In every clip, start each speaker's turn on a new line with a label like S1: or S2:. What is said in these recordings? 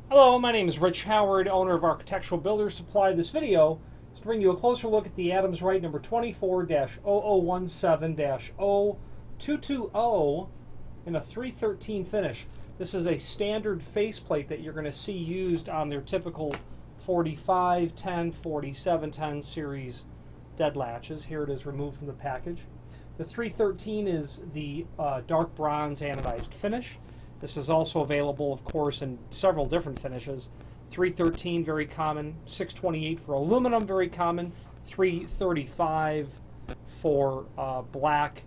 S1: Hello, my name is Rich Howard, owner of Architectural Builders Supply. This video is to bring you a closer look at the Adams Rite number 24-0017-0220 in a 313 finish. This is a standard faceplate that you're going to see used on their typical 4510, 4710 series dead latches. Here it is removed from the package. The 313 is the dark bronze anodized finish. This is also available, of course, in several different finishes. 313, very common. 628 for aluminum, very common. 335 for black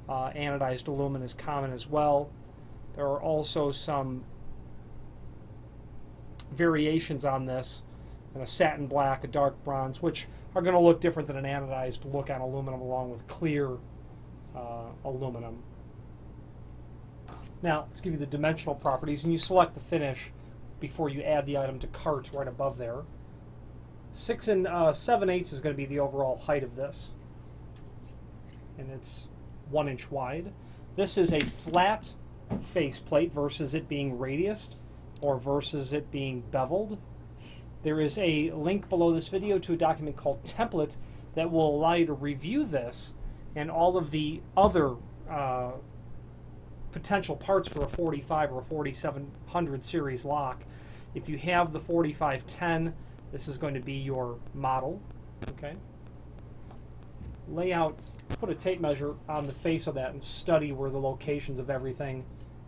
S1: anodized aluminum is common as well. There are also some variations on this, and a satin black, a dark bronze, which are going to look different than an anodized look on aluminum, along with clear aluminum. Now, let's give you the dimensional properties, and you select the finish before you add the item to cart right above there. 6 and 7/8 is going to be the overall height of this, and it's 1 inch wide. This is a flat faceplate versus it being radiused or versus it being beveled. There is a link below this video to a document called Template that will allow you to review this and all of the other potential parts for a 45 or a 4700 series lock. If you have the 4510, this is going to be your model. Okay. Lay out, put a tape measure on the face of that and study where the locations of everything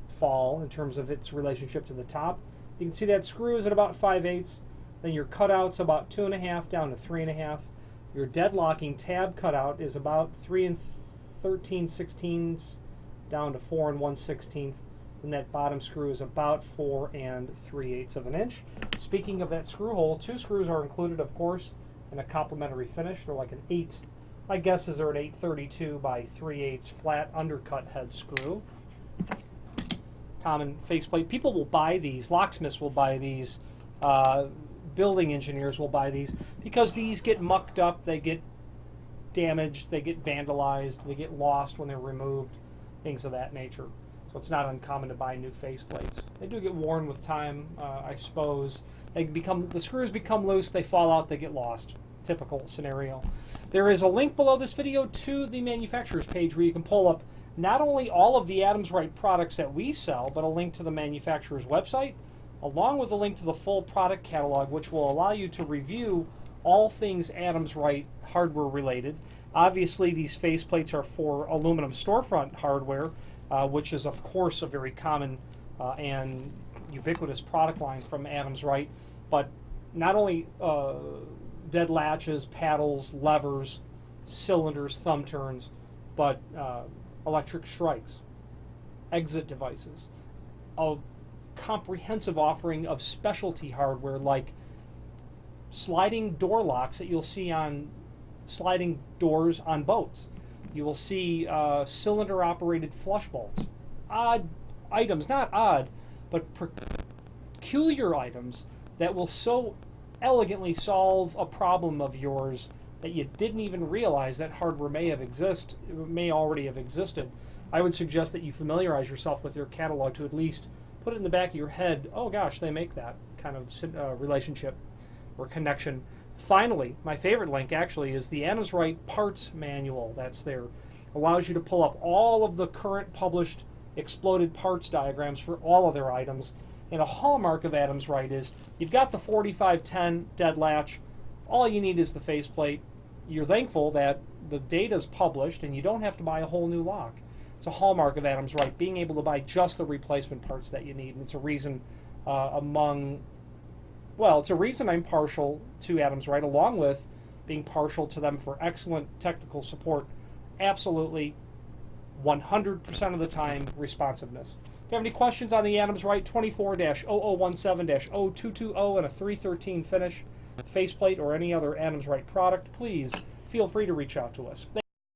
S1: fall in terms of its relationship to the top. You can see that screw is at about 5/8. Then your cutout's about 2.5 down to 3.5. Your deadlocking tab cutout is about 3 13/16 down to 4 1/16. And that bottom screw is about 4 3/8 of an inch. Speaking of that screw hole, 2 screws are included, of course, in a complementary finish. They're like an 8. My guess is they're an 832 by 3/8 flat undercut head screw. Common faceplate. People will buy these. Locksmiths will buy these. Building engineers will buy these because these get mucked up, they get damaged, they get vandalized, they get lost when they're removed, things of that nature. So it's not uncommon to buy new faceplates. They do get worn with time, I suppose. The screws become loose, they fall out, they get lost. Typical scenario. There is a link below this video to the manufacturer's page where you can pull up not only all of the Adams Rite products that we sell, but a link to the manufacturer's website, along with a link to the full product catalog, which will allow you to review all things Adams Rite hardware related. Obviously, these faceplates are for aluminum storefront hardware, which is, of course, a very common and ubiquitous product line from Adams Rite. But not only dead latches, paddles, levers, cylinders, thumb turns, but electric strikes, exit devices, a comprehensive offering of specialty hardware like sliding door locks that you'll see on sliding doors on boats. You will see cylinder operated flush bolts. Odd items, not odd, but peculiar items that will so elegantly solve a problem of yours that you didn't even realize that hardware may already have existed. I would suggest that you familiarize yourself with their catalog to at least put it in the back of your head. Oh gosh, they make that kind of relationship or connection. Finally, my favorite link actually is the Adams Rite parts manual that's there. Allows you to pull up all of the current published exploded parts diagrams for all of their items. And a hallmark of Adams Rite is you've got the 4510 dead latch. All you need is the faceplate. You're thankful that the data's published and you don't have to buy a whole new lock. It's a hallmark of Adams Rite, being able to buy just the replacement parts that you need. And it's a reason it's a reason I'm partial to Adams Rite, along with being partial to them for excellent technical support. Absolutely, 100% of the time, responsiveness. If you have any questions on the Adams Rite 24-0017-0220 and a 313 finish, faceplate, or any other Adams Rite product, please feel free to reach out to us.